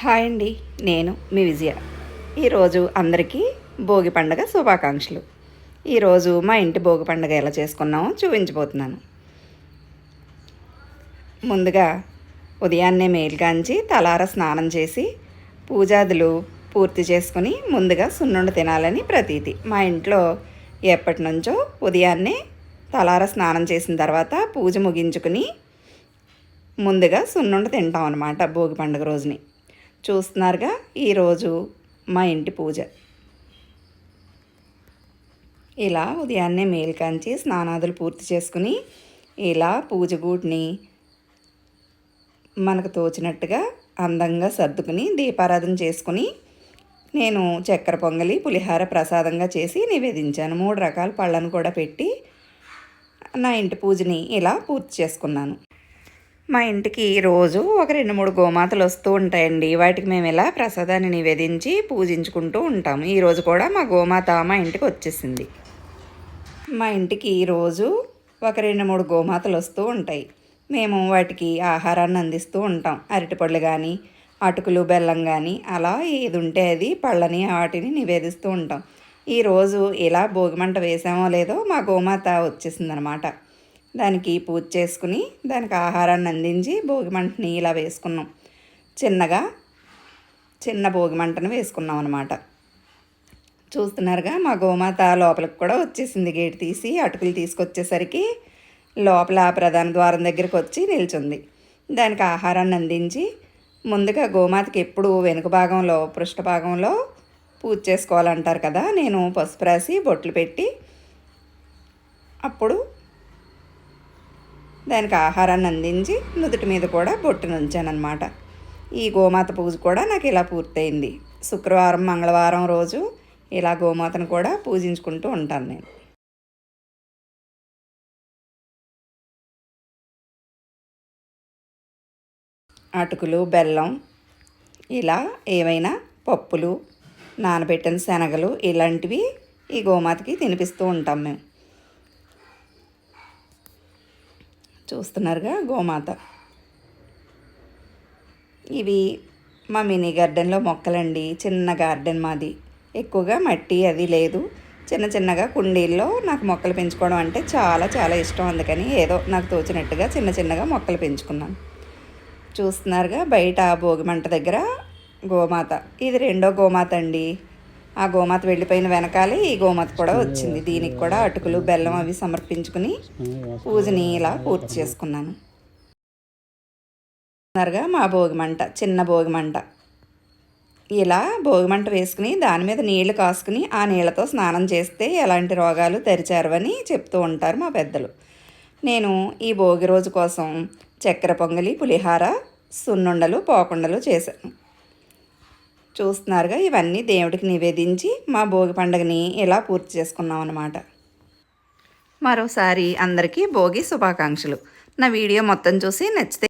Hi అండి, నేను మీ విజయ. ఈరోజు అందరికీ భోగి పండుగ శుభాకాంక్షలు. ఈరోజు మా ఇంటి భోగి పండుగ ఎలా చేసుకున్నామో చూపించబోతున్నాను. ముందుగా ఉదయాన్నే మేలుగాంచి తలార స్నానం చేసి పూజాదులు పూర్తి చేసుకుని ముందుగా సున్నుండ తినాలని ప్రతీతి. మా ఇంట్లో ఎప్పటి నుంచో ఉదయాన్నే తలార స్నానం చేసిన తర్వాత పూజ ముగించుకుని ముందుగా సున్నుండ తింటాం అన్నమాట భోగి పండుగ రోజుని. చూస్తున్నారుగా ఈరోజు మా ఇంటి పూజ. ఇలా ఉదయాన్నే మేల్కాంచి స్నానాదులు పూర్తి చేసుకుని ఇలా పూజ గూటిని మనకు తోచినట్టుగా అందంగా సర్దుకుని దీపారాధన చేసుకుని నేను చక్కెర పొంగలి పులిహార ప్రసాదంగా చేసి నివేదించాను. 3 రకాల పళ్ళను కూడా పెట్టి నా ఇంటి పూజని ఇలా పూర్తి చేసుకున్నాను. మా ఇంటికి రోజు ఒక 2-3 గోమాతలు వస్తూ ఉంటాయండి. వాటికి మేము ఇలా ప్రసాదాన్ని నివేదించి పూజించుకుంటూ ఉంటాము. ఈరోజు కూడా మా గోమాత మా ఇంటికి వచ్చేసింది. మా ఇంటికి రోజు ఒక 2-3 గోమాతలు వస్తూ ఉంటాయి. మేము వాటికి ఆహారాన్ని అందిస్తూ ఉంటాం. అరటిపళ్ళు కానీ అటుకులు బెల్లం కానీ అలా ఏది ఉంటే అది పళ్ళని వాటిని నివేదిస్తూ ఉంటాం. ఈరోజు ఇలా భోగిమంట వేసామో లేదో మా గోమాత వచ్చేసిందనమాట. దానికి పూజ చేసుకుని దానికి ఆహారాన్ని అందించి భోగిమంటని ఇలా వేసుకున్నాం. చిన్న భోగిమంటను వేసుకున్నాం అనమాట. చూస్తున్నారుగా మా గోమాత లోపలికి కూడా వచ్చేసింది. గేటు తీసి అటుకులు తీసుకొచ్చేసరికి లోపల ప్రధాన ద్వారం దగ్గరికి వచ్చి నిల్చుంది. దానికి ఆహారాన్ని అందించి ముందుగా గోమాతకి ఎప్పుడు వెనుక భాగంలో పృష్ఠ భాగంలో పూజ చేసుకోవాలంటారు కదా. నేను పసుపు రాసి బొట్లు పెట్టి అప్పుడు దానికి ఆహారాన్ని అందించి నుదుటి మీద కూడా బొట్టును ఉంచానమాట. ఈ గోమాత పూజ కూడా నాకు ఇలా పూర్తయింది. శుక్రవారం మంగళవారం రోజు ఇలా గోమాతను కూడా పూజించుకుంటూ ఉంటాను నేను. అటుకులు బెల్లం ఇలా ఏవైనా పప్పులు నానబెట్టిన శనగలు ఇలాంటివి ఈ గోమాతకి తినిపిస్తూ ఉంటాం మేము. చూస్తున్నారుగా గోమాత. ఇవి మా మినీ గార్డెన్లో మొక్కలండి. చిన్న గార్డెన్ మాది. ఎక్కువగా మట్టి అది లేదు. చిన్నగా కుండీల్లో నాకు మొక్కలు పెంచుకోవడం అంటే చాలా చాలా ఇష్టం. అందుకని ఏదో నాకు తోచినట్టుగా చిన్నగా మొక్కలు పెంచుకున్నాను. చూస్తున్నారుగా బయట భోగిమంట దగ్గర గోమాత. ఇది 2వ గోమాత అండి. ఆ గోమాత వెళ్ళిపోయిన వెనకాలే ఈ గోమాత కూడా వచ్చింది. దీనికి కూడా అటుకులు బెల్లం అవి సమర్పించుకుని పూజని ఇలా పూర్తి చేసుకున్నాను. మా భోగిమంట చిన్న భోగిమంట. ఇలా భోగిమంట వేసుకుని దాని మీద నీళ్లు కాసుకుని ఆ నీళ్లతో స్నానం చేస్తే ఎలాంటి రోగాలు తెరిచారవని చెప్తూ ఉంటారు మా పెద్దలు. నేను ఈ భోగి రోజు కోసం చక్కెర పొంగలి పులిహార సున్నుండలు పోకుండలు చేశాను. చూస్తున్నారుగా ఇవన్నీ దేవుడికి నివేదించి మా భోగి పండుగని ఇలా పూర్తి చేసుకున్నాం అన్నమాట. మరోసారి అందరికీ భోగి శుభాకాంక్షలు. నా వీడియో మొత్తం చూసి నచ్చితే